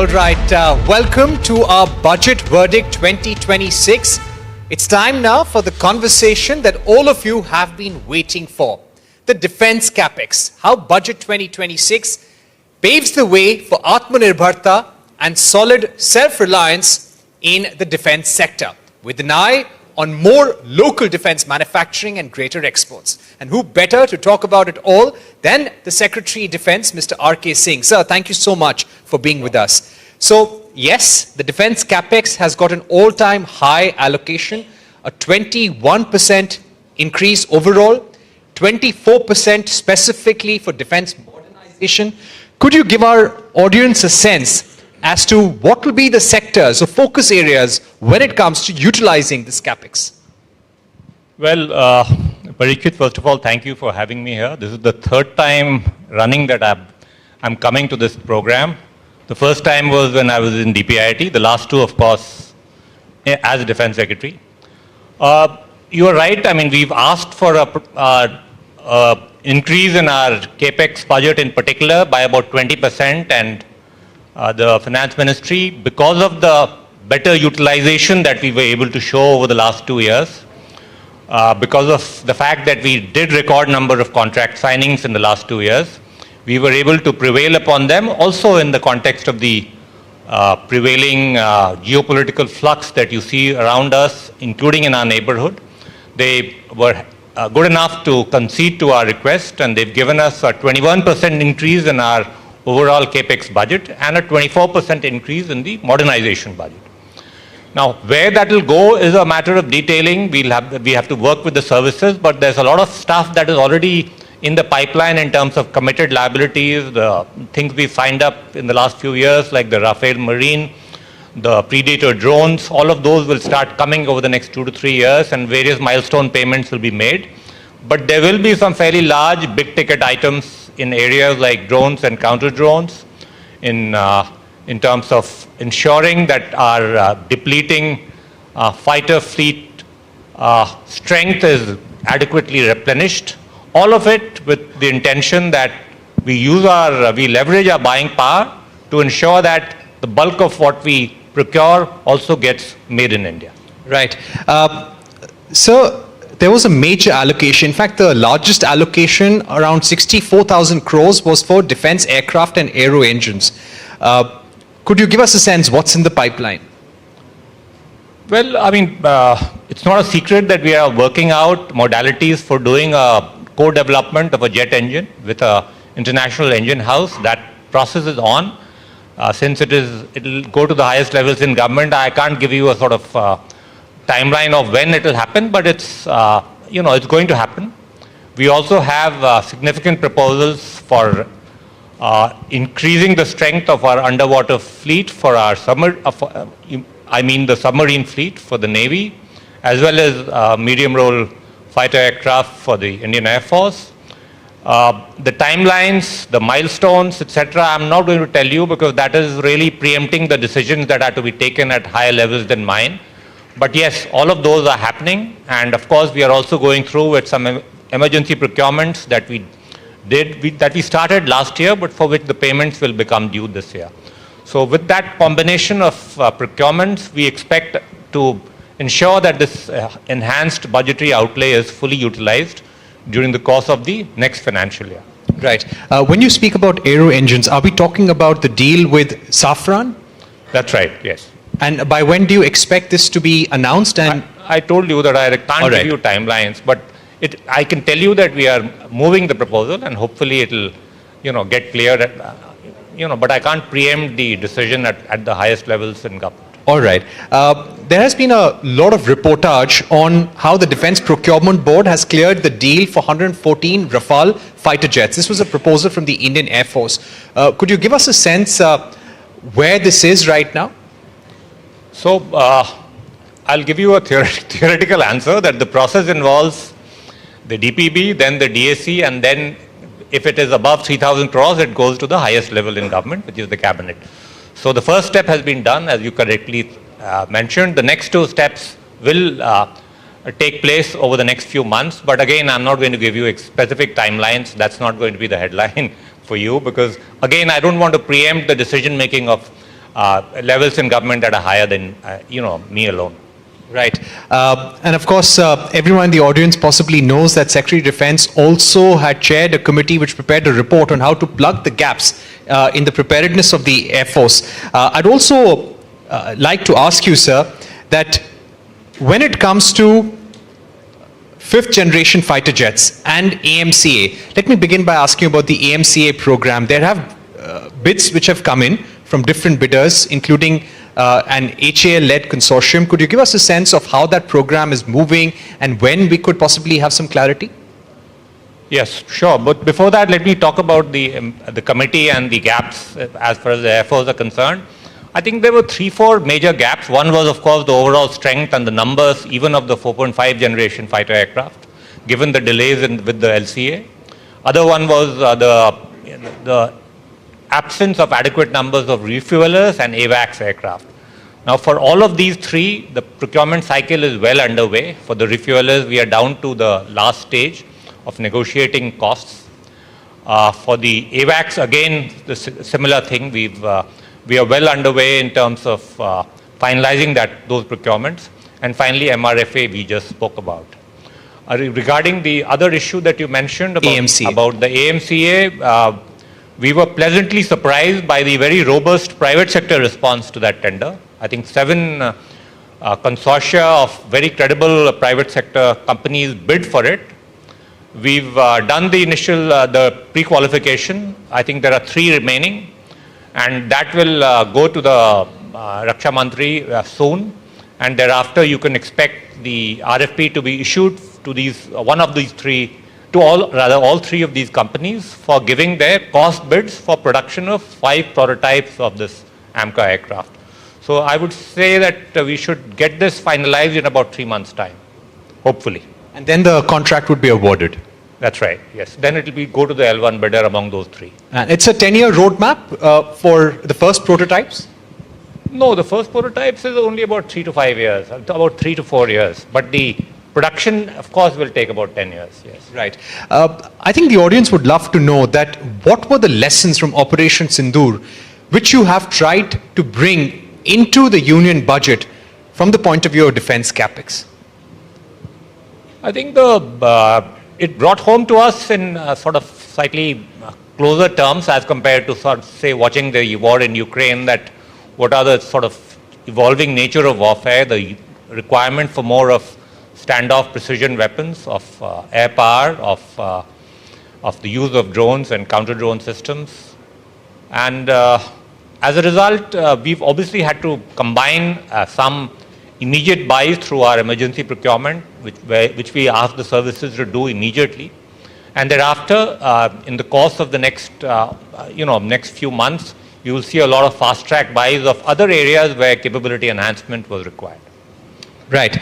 All right, welcome to our Budget Verdict 2026. It's time now for the conversation that all of you have been waiting for. The Defence Capex, how Budget 2026 paves the way for Atmanirbharta and solid self-reliance in the defence sector, with an eye on more local defence manufacturing and greater exports. And who better to talk about it all than the Secretary of Defence, Mr. R.K. Singh. Sir, thank you so much for being with us. So, yes, the Defence Capex has got an all-time high allocation, a 21% increase overall, 24% specifically for defence modernization. Could you give our audience a sense as to what will be the sectors or focus areas when it comes to utilizing this capex? Well, Parikshit, first of all, thank you for having me here. This is the third time running that I'm coming to this program. The first time was when I was in DPIIT, the last two, of course, as a Defence Secretary. You are right. I mean, we've asked for a increase in our Capex budget in particular by about 20%, and the Finance Ministry, because of the better utilization that we were able to show over the last 2 years, because of the fact that we did record number of contract signings in the last 2 years, we were able to prevail upon them also in the context of the prevailing geopolitical flux that you see around us, including in our neighborhood. They were good enough to concede to our request, and they've given us a 21% increase in our overall Capex budget and a 24% increase in the modernization budget. Now, where that will go is a matter of detailing. We have to work with the services, but there's a lot of stuff that is already in the pipeline in terms of committed liabilities, the things we signed up in the last few years, like the Rafale Marine, the Predator drones. All of those will start coming over the next 2 to 3 years, and various milestone payments will be made. But there will be some fairly large, big-ticket items in areas like drones and counter-drones, in terms of ensuring that our depleting fighter fleet strength is adequately replenished. All of it with the intention that we leverage our buying power to ensure that the bulk of what we procure also gets made in India. Right. So, there was a major allocation. In fact, the largest allocation, around 64,000 crores, was for defense aircraft and aero engines. Could you give us a sense what's in the pipeline? Well, I mean, it's not a secret that we are working out modalities for doing a co-development of a jet engine with an international engine house. That process is on. Since it'll go to the highest levels in government, I can't give you a sort of timeline of when it will happen, but it's it's going to happen. We also have significant proposals for increasing the strength of our underwater fleet for our the submarine fleet for the Navy, as well as medium role fighter aircraft for the Indian Air Force. The timelines, the milestones, etc., I'm not going to tell you because that is really preempting the decisions that are to be taken at higher levels than mine. But yes, all of those are happening, and of course we are also going through with some emergency procurements that we started last year, but for which the payments will become due this year. So with that combination of procurements, we expect to ensure that this enhanced budgetary outlay is fully utilized during the course of the next financial year. Right. When you speak about aero engines, are we talking about the deal with Safran? That's right, yes. And by when do you expect this to be announced? And I told you that I can't give you timelines, but I can tell you that we are moving the proposal, and hopefully it'll, get cleared. But I can't preempt the decision at the highest levels in government. All right. There has been a lot of reportage on how the Defence Procurement Board has cleared the deal for 114 Rafale fighter jets. This was a proposal from the Indian Air Force. Could you give us a sense where this is right now? So, I'll give you a theoretical answer that the process involves the DPB, then the DAC, and then if it is above 3,000 crores, it goes to the highest level in government, which is the cabinet. So the first step has been done, as you correctly mentioned. The next two steps will take place over the next few months. But again, I'm not going to give you specific timelines. That's not going to be the headline for you, because again, I don't want to preempt the decision making of levels in government that are higher than, me alone. Right. And of course, everyone in the audience possibly knows that Secretary of Defense also had chaired a committee which prepared a report on how to plug the gaps in the preparedness of the Air Force. I'd also like to ask you, sir, that when it comes to fifth generation fighter jets and AMCA, let me begin by asking about the AMCA program. There have bids which have come in from different bidders, including an HAL-led consortium. Could you give us a sense of how that program is moving and when we could possibly have some clarity? Yes, sure. But before that, let me talk about the committee and the gaps as far as the Air Force are concerned. I think there were 3-4 major gaps. One was, of course, the overall strength and the numbers even of the 4.5 generation fighter aircraft, given the delays with the LCA. Other one was the absence of adequate numbers of refuelers and AWACS aircraft. Now, for all of these three, the procurement cycle is well underway. For the refuelers, we are down to the last stage of negotiating costs. For the AWACS, again, the similar thing. We are well underway in terms of finalizing those procurements. And finally, MRFA, we just spoke about. Regarding the other issue that you mentioned about the AMCA, we were pleasantly surprised by the very robust private sector response to that tender. I think 7 consortia of very credible private sector companies bid for it. We've done the initial, the pre-qualification. I think there are 3 remaining, and that will go to the Raksha Mantri soon. And thereafter, you can expect the RFP to be issued to all 3 of these companies for giving their cost bids for production of 5 prototypes of this AMCA aircraft. So I would say that we should get this finalized in about 3 months' time, hopefully. And then the contract would be awarded. That's right, yes. Then it will go to the L1 bidder among those 3. And it's a 10-year roadmap for the first prototypes? No, the first prototypes is only about 3 to 5 years, about 3 to 4 years. But the production, of course, will take about 10 years, yes. Right. I think the audience would love to know that what were the lessons from Operation Sindoor which you have tried to bring into the union budget from the point of view of defense capex? I think it brought home to us in sort of slightly closer terms as compared to sort of, say, watching the war in Ukraine, that what are the sort of evolving nature of warfare, the requirement for more of standoff precision weapons, of air power, of the use of drones and counter-drone systems. And as a result, we've obviously had to combine some immediate buys through our emergency procurement, which we ask the services to do immediately. And thereafter, in the course of the next few months, you will see a lot of fast-track buys of other areas where capability enhancement was required. Right.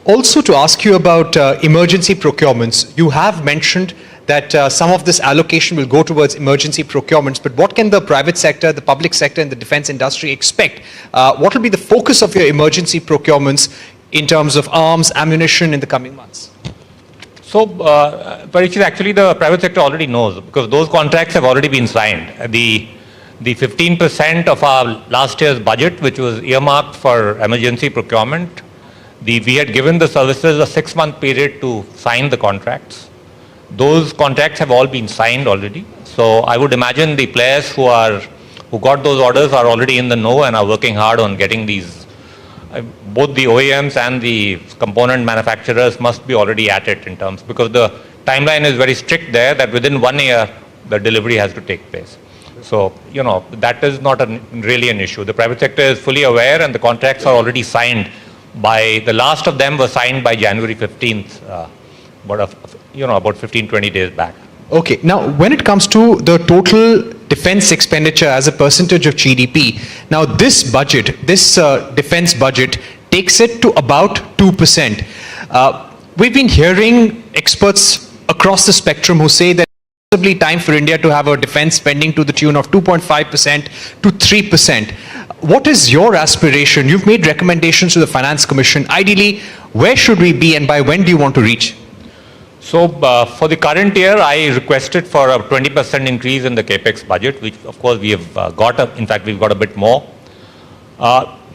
Also to ask you about emergency procurements, you have mentioned that some of this allocation will go towards emergency procurements, but what can the private sector, the public sector and the defense industry expect? What will be the focus of your emergency procurements in terms of arms, ammunition in the coming months? So, Parikshit, actually the private sector already knows, because those contracts have already been signed. The 15% of our last year's budget, which was earmarked for emergency procurement, we had given the services a 6-month period to sign the contracts. Those contracts have all been signed already. So I would imagine the players who got those orders are already in the know and are working hard on getting these. Both the OEMs and the component manufacturers must be already at it in terms, because the timeline is very strict there, that within 1 year the delivery has to take place. So, that is not really an issue. The private sector is fully aware, and the contracts are already signed the last of them were signed by January 15th, about 15-20 days back. Okay. Now, when it comes to the total defense expenditure as a percentage of GDP, now this budget, this defense budget takes it to about 2%. We've been hearing experts across the spectrum who say that it's possibly time for India to have a defense spending to the tune of 2.5% to 3%. What is your aspiration? You've made recommendations to the Finance Commission. Ideally, where should we be and by when do you want to reach? So for the current year, I requested for a 20% increase in the Capex budget, which of course we have in fact, we've got a bit more.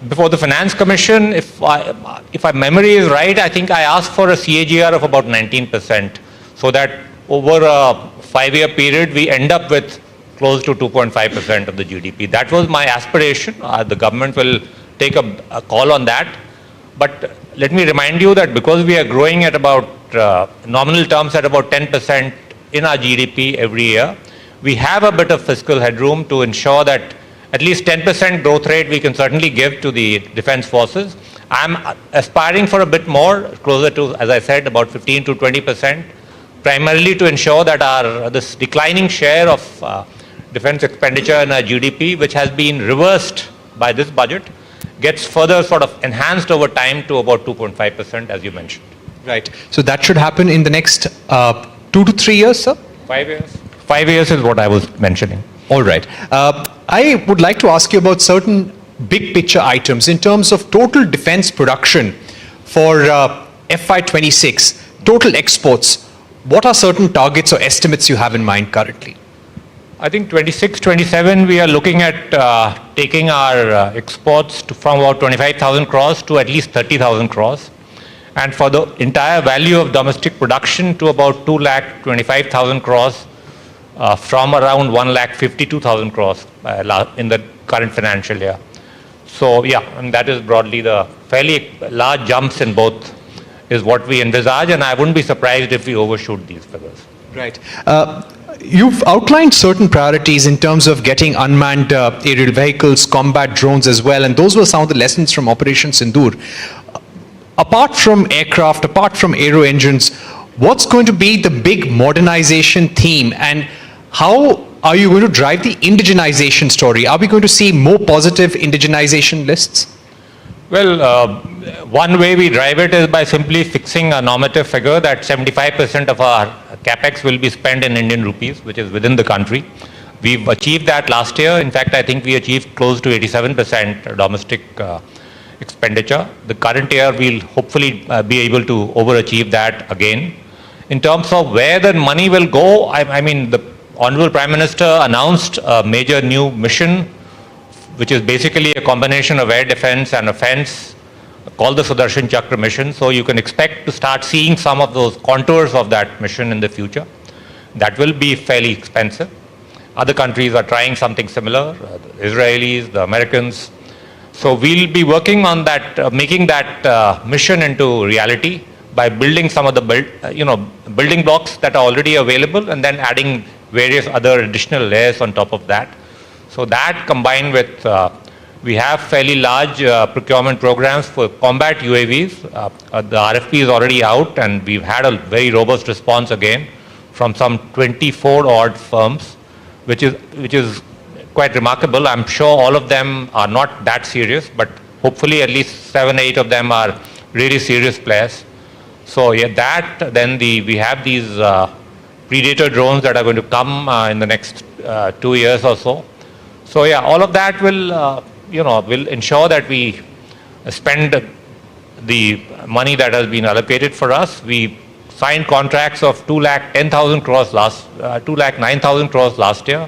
Before the Finance Commission, if my memory is right, I think I asked for a CAGR of about 19%, so that over a 5-year period, we end up with close to 2.5% of the GDP. That was my aspiration. The government will take a call on that. But let me remind you that because we are growing at about nominal terms at about 10% in our GDP every year, we have a bit of fiscal headroom to ensure that at least 10% growth rate we can certainly give to the defense forces. I'm aspiring for a bit more, closer to, as I said, about 15 to 20%, primarily to ensure that this declining share of defense expenditure in our GDP, which has been reversed by this budget, gets further sort of enhanced over time to about 2.5%, as you mentioned. Right. So that should happen in the next 2 to 3 years, sir? 5 years. 5 years is what I was mentioning. All right. I would like to ask you about certain big picture items in terms of total defense production for FY26, total exports. What are certain targets or estimates you have in mind currently? I think 26, 27, we are looking at taking our exports from about 25,000 crores to at least 30,000 crores. And for the entire value of domestic production to about 2,25,000 crores from around 1,52,000 crores in the current financial year. So yeah, and that is broadly the fairly large jumps in both is what we envisage, and I wouldn't be surprised if we overshoot these figures. Right. You've outlined certain priorities in terms of getting unmanned aerial vehicles, combat drones as well, and those were some of the lessons from Operation Sindoor. Apart from aircraft, apart from aero engines, what's going to be the big modernization theme, and how are you going to drive the indigenization story? Are we going to see more positive indigenization lists? Well, one way we drive it is by simply fixing a normative figure that 75% of our Capex will be spent in Indian rupees, which is within the country. We've achieved that last year. In fact, I think we achieved close to 87% domestic expenditure. The current year, we'll hopefully be able to overachieve that again. In terms of where the money will go, I mean, the Honorable Prime Minister announced a major new mission, which is basically a combination of air defense and offense, called the Sudarshan Chakra mission. So you can expect to start seeing some of those contours of that mission in the future. That will be fairly expensive. Other countries are trying something similar, the Israelis, the Americans. So we'll be working on that, making that mission into reality by building some of the building blocks that are already available, and then adding various other additional layers on top of that. So that combined with, we have fairly large procurement programs for combat UAVs. The RFP is already out, and we've had a very robust response again from some 24 odd firms, which is quite remarkable. I'm sure all of them are not that serious, but hopefully at least 7, 8 of them are really serious players. So yeah, then we have these Predator drones that are going to come in the next 2 years or so. So yeah, all of that will, will ensure that we spend the money that has been allocated for us. We signed contracts of 2,10,000 crores 2,09,000 crores last year,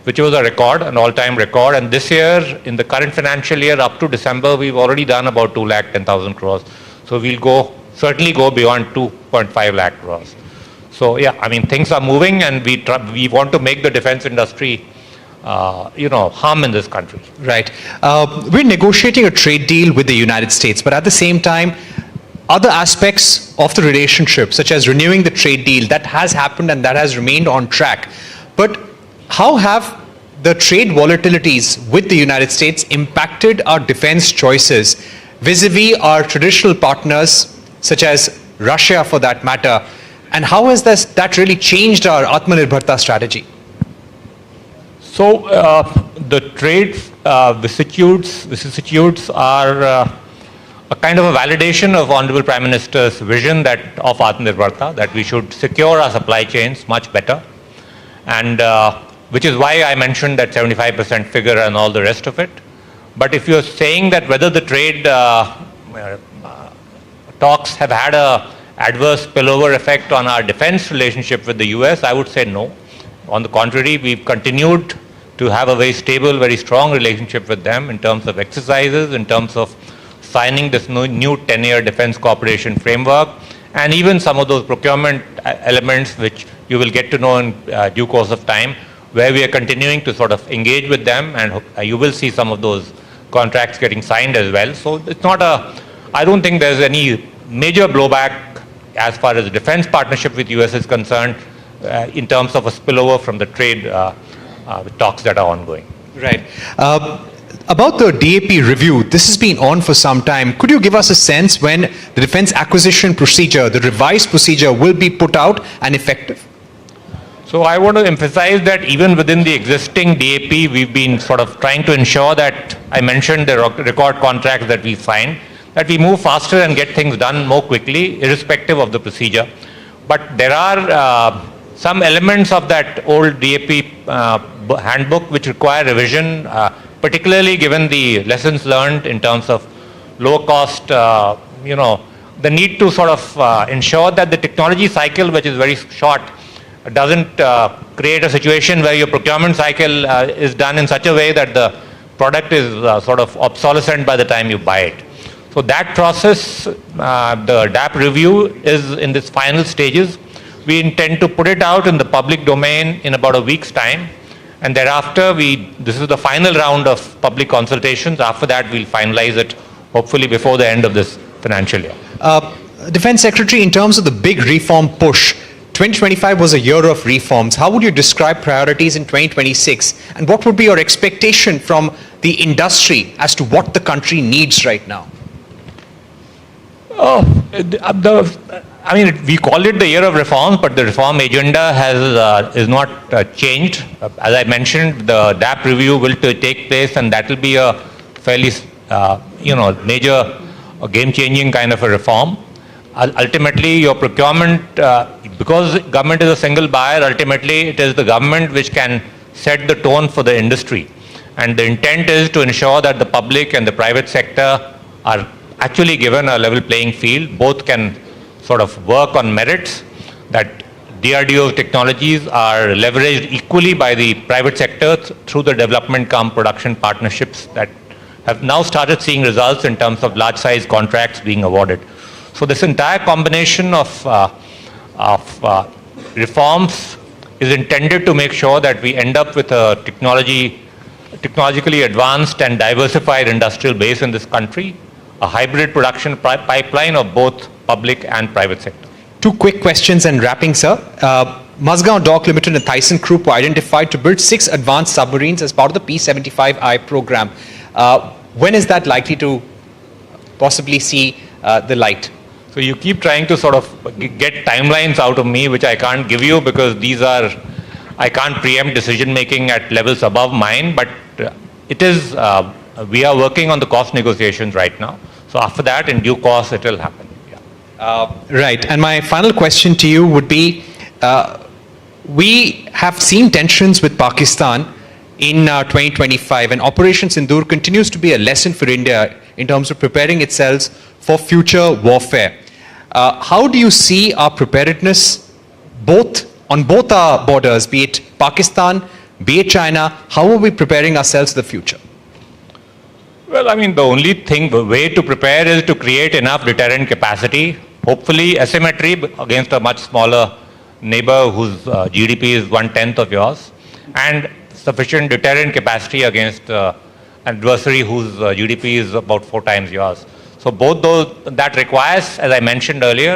which was a record, an all-time record. And this year, in the current financial year, up to December, we've already done about 2,10,000 crores. So we'll certainly go beyond 2.5 lakh crores. So yeah, I mean, things are moving, and we want to make the defense industry hum in this country. Right. We're negotiating a trade deal with the United States, but at the same time, other aspects of the relationship, such as renewing the trade deal, that has happened and that has remained on track. But how have the trade volatilities with the United States impacted our defense choices vis-a-vis our traditional partners, such as Russia for that matter? And how has that really changed our Atmanirbharta strategy? So the trade vicissitudes are a kind of a validation of Honorable Prime Minister's vision of Atmanirbharta, that we should secure our supply chains much better, and which is why I mentioned that 75% figure and all the rest of it. But if you're saying that whether the trade talks have had adverse spillover effect on our defense relationship with the US? I would say no. On the contrary, we've continued to have a very stable, very strong relationship with them in terms of exercises, in terms of signing this new 10-year defense cooperation framework, and even some of those procurement elements which you will get to know in due course of time, where we are continuing to sort of engage with them, and you will see some of those contracts getting signed as well. So it's not I don't think there's any major blowback as far as the defense partnership with US is concerned in terms of a spillover from the trade talks that are ongoing. Right. About the DAP review, this has been on for some time. Could you give us a sense when the defense acquisition procedure, the revised procedure, will be put out and effective? So I want to emphasize that even within the existing DAP, we've been sort of trying to ensure that, I mentioned the record contracts that we signed, that we move faster and get things done more quickly, irrespective of the procedure. But there are some elements of that old DAP handbook which require revision, particularly given the lessons learned in terms of low cost, the need to sort of ensure that the technology cycle, which is very short, doesn't create a situation where your procurement cycle is done in such a way that the product is sort of obsolescent by the time you buy it. So that process, the DAP review is in its final stages. We intend to put it out in the public domain in about a week's time. And thereafter, this is the final round of public consultations. After that, we'll finalize it, hopefully before the end of this financial year. Defense Secretary, in terms of the big reform push, 2025 was a year of reforms. How would you describe priorities in 2026? And what would be your expectation from the industry as to what the country needs right now? We call it the year of reforms, but the reform agenda is not changed. As I mentioned, the DAP review will take place, and that will be a fairly, major, game-changing kind of a reform. Ultimately, your procurement, because government is a single buyer, ultimately it is the government which can set the tone for the industry. And the intent is to ensure that the public and the private sector are actually given a level playing field. Both can sort of work on merits, that DRDO technologies are leveraged equally by the private sector through the development cum production partnerships that have now started seeing results in terms of large size contracts being awarded. So this entire combination of reforms is intended to make sure that we end up with a technologically advanced and diversified industrial base in this country, a hybrid production pipeline of both public and private sector. Two quick questions and wrapping, sir. Mazgaon Dock Limited and Thyssen Group were identified to build 6 advanced submarines as part of the P-75I program. When is that likely to possibly see the light? So you keep trying to sort of get timelines out of me, which I can't give you because I can't preempt decision making at levels above mine, but it is, we are working on the cost negotiations right now. So after that, in due course, it will happen. Yeah. Right. And my final question to you would be, we have seen tensions with Pakistan in 2025, and Operation Sindoor continues to be a lesson for India in terms of preparing itself for future warfare. How do you see our preparedness on both our borders, be it Pakistan, be it China? How are we preparing ourselves for the future? Well, the way to prepare is to create enough deterrent capacity, hopefully asymmetry against a much smaller neighbor whose GDP is 1/10 of yours, and sufficient deterrent capacity against adversary whose GDP is about 4 times yours. So both those, that requires, as I mentioned earlier,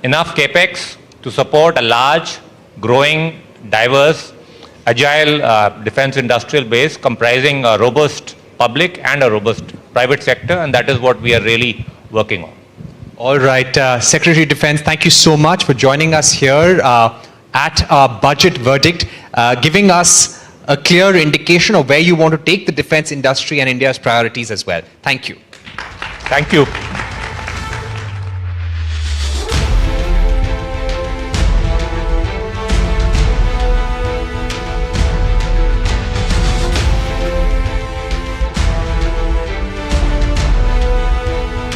enough Capex to support a large, growing, diverse, agile defense industrial base comprising a robust public and a robust private sector, and that is what we are really working on. All right, Secretary of Defense, thank you so much for joining us here at our budget verdict, giving us a clear indication of where you want to take the defense industry and India's priorities as well. Thank you. Thank you.